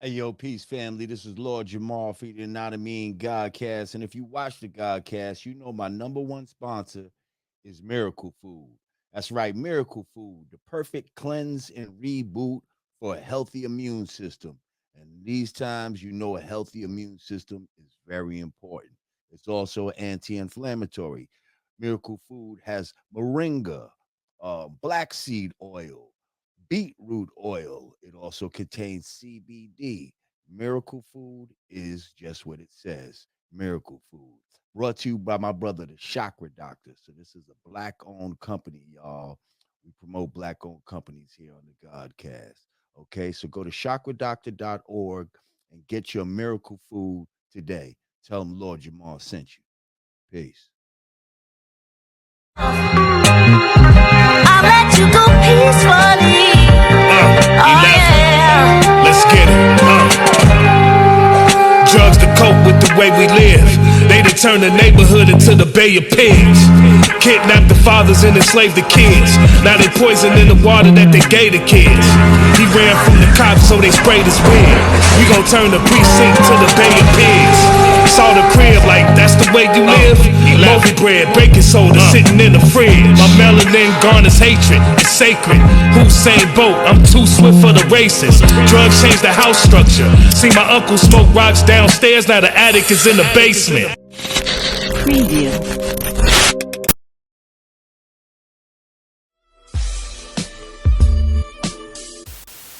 Hey, yo, peace, family. This is Lord Jamar for the Yanadameen Godcast. And if you watch the Godcast, you know my number one sponsor is Miracle Food. That's right, Miracle Food, the perfect cleanse and reboot for a healthy immune system. And these times, you know, a healthy immune system is very important. It's also anti inflammatory. Miracle Food has Moringa, black seed oil, Beet Root oil. It also contains CBD. Miracle Food is just what it says. Miracle Food. Brought to you by my brother, the Chakra Doctor. So this is a black-owned company, y'all. We promote black-owned companies here on the Godcast. Okay, so go to chakradoctor.org and get your Miracle Food today. Tell them Lord Jamal sent you. Peace. I'll let you go peacefully. Oh, yeah. Let's get it. Drugs to cope with the way we live. They done turn the neighborhood into the Bay of Pigs. Kidnapped the fathers and enslaved the kids. Now they poisoning the water that they gave the kids. He ran from the cops, so they sprayed his wig. We gon' turn the precinct to the Bay of Pigs. Saw the crib like that's the way you live. Loaf bread, baking soda sitting in the fridge. My melanin garners hatred, it's sacred. Hussein Bolt, I'm too swift for the races. Drugs change the house structure. See my uncle smoke rocks downstairs, now the attic is in the basement. Preview.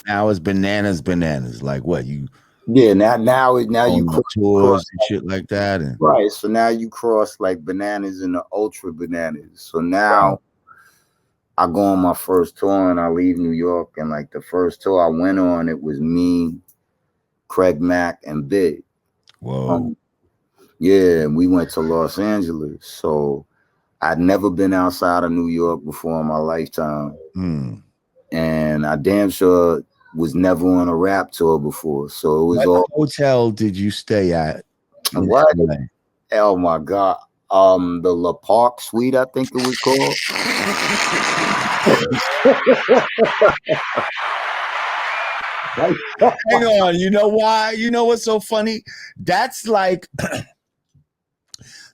Now it's bananas. Like what? You Yeah, now you on tours and shit like that. And right. So now you cross like bananas and the ultra bananas. So now I go on my first tour and I leave New York, and like the first tour I went on, it was me, Craig Mack, and Big. whoa. Yeah, we went to Los Angeles. So I'd never been outside of New York before in my lifetime. And I damn sure was never on a rap tour before. So it was What all hotel did you stay at? in what? LA? Oh my God. The La Park Suite, I think it was called. Hang on. You know why? You know what's so funny? That's like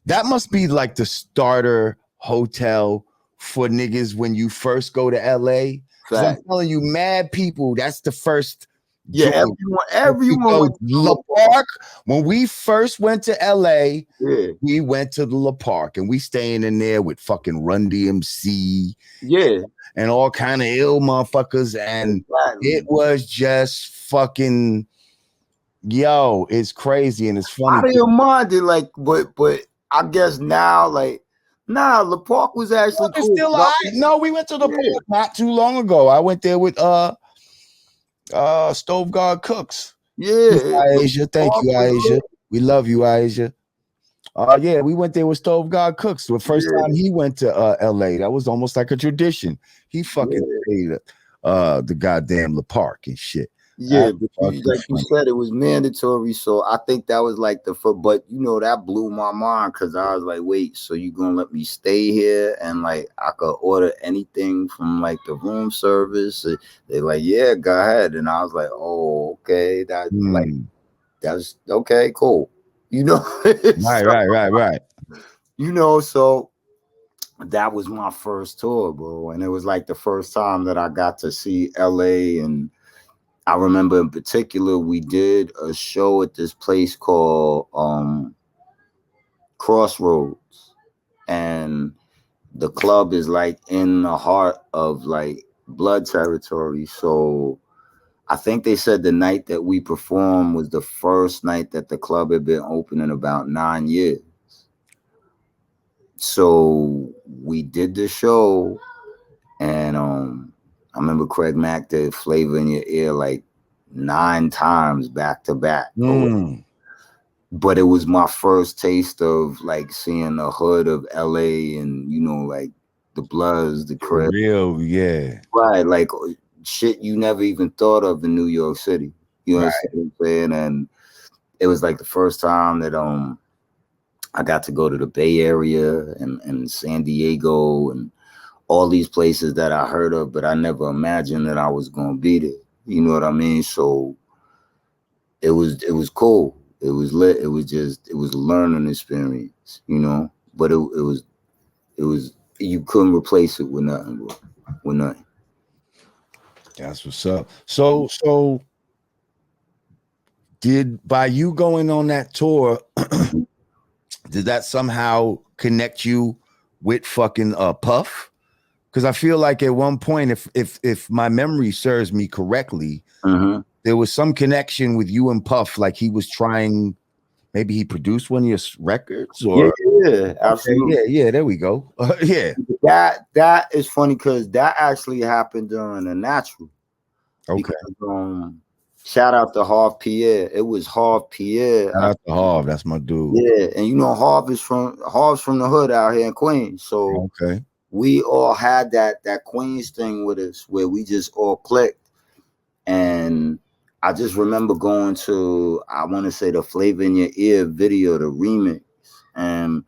that must be like the starter hotel for niggas when you first go to LA. 'Cause I'm Fact. telling you, mad people, that's the first Yeah, joint. everyone So went to La Park, when we first went to LA, Yeah, we went to the La Park and we staying in there with fucking Run DMC yeah, and all kind of ill motherfuckers. And exactly. it was just fucking, yo, it's crazy and it's funny. I didn't mind it, like, but I guess now, like, nah, La Park was actually It's cool. still all right. No, we went to the Park not too long ago. I went there with Stove Guard Cooks. Yeah, Asia, thank you, Asia. We love you, Asia. Yeah, we went there with Stove God Cooks. The first time he went to LA, that was almost like a tradition. He fucking stayed the goddamn La Park and shit. Yeah, but like you said, it was mandatory. So I think that was like the first, but you know, that blew my mind because I was like, wait, so you gonna let me stay here and like I could order anything from like the room service? They're like, yeah, go ahead. And I was like, oh, okay, that like that's okay, cool. You know, Right. You know, so that was my first tour, bro. And it was like the first time that I got to see LA. And I remember in particular, we did a show at this place called Crossroads. And the club is like in the heart of like blood territory. So I think they said the night that we performed was the first night that the club had been open in about 9 years. So we did the show, and I remember Craig Mack did Flavor in Your Ear like 9 times back to back. But it was my first taste of like seeing the hood of LA and, you know, like the Bloods, the Crips. Real, yeah. Right, like shit you never even thought of in New York City. You know what I'm saying? And it was like the first time that I got to go to the Bay Area and San Diego and all these places that I heard of, but I never imagined that I was going to be there. You know what I mean? So it was cool. It was lit. It was a learning experience, you know. But it was you couldn't replace it with nothing, bro. With nothing. That's what's up. So did by you going on that tour, did that somehow connect you with fucking Puff? Because I feel like at one point, if my memory serves me correctly, there was some connection with you and Puff, like he was trying. Maybe he produced one of your records, or yeah, absolutely. Okay, yeah, there we go. Yeah, that is funny because that actually happened during the Natural. Okay. Because, shout out to Harv Pierre. It was Harv Pierre. Shout out to Harv, that's my dude. Yeah, and you know Harv's from the hood out here in Queens. So okay, we all had that Queens thing with us where we just all clicked. And I just remember going to, I want to say, the Flavor in Your Ear video, the remix. And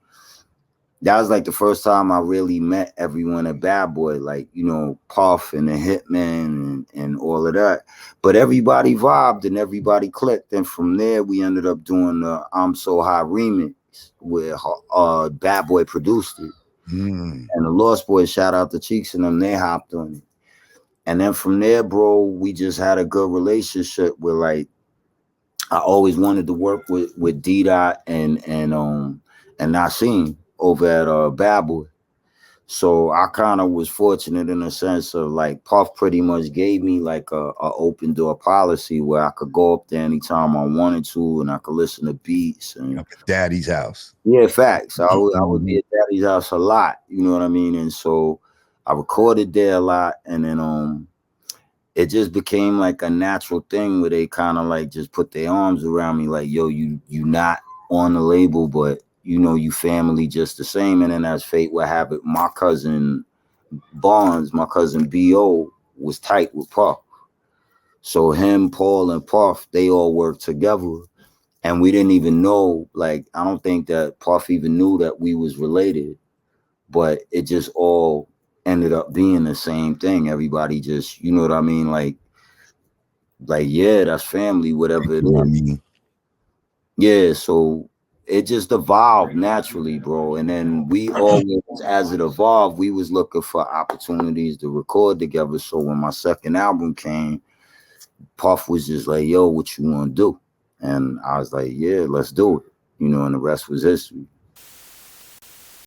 that was like the first time I really met everyone at Bad Boy, like, you know, Puff and the Hitman and all of that. But everybody vibed and everybody clicked. And from there, we ended up doing the I'm So High remix where Bad Boy produced it. And the Lost Boys, shout out to Cheeks and them, they hopped on it. And then from there, bro, we just had a good relationship where, like, I always wanted to work with D-Dot and Nassim over at Bad Boy. So I kind of was fortunate in a sense of, like, Puff pretty much gave me like a open door policy where I could go up there anytime I wanted to and I could listen to beats. And up at Daddy's house. Yeah, facts. I would be at Daddy's house a lot, you know what I mean? And so I recorded there a lot, and then it just became like a natural thing where they kind of like just put their arms around me like, yo, you not on the label, but you know, you family just the same. And then as fate would have it, my cousin Barnes, my cousin B.O. was tight with Puff. So him, Paul, and Puff, they all worked together. And we didn't even know, like, I don't think that Puff even knew that we was related, but it just all ended up being the same thing. Everybody just, you know what I mean? Like, yeah, that's family, whatever it is. I mean, yeah, so it just evolved naturally, bro. And then we always, as it evolved, we was looking for opportunities to record together. So when my second album came, Puff was just like, yo, what you want to do? And I was like, yeah, let's do it. You know, and the rest was history.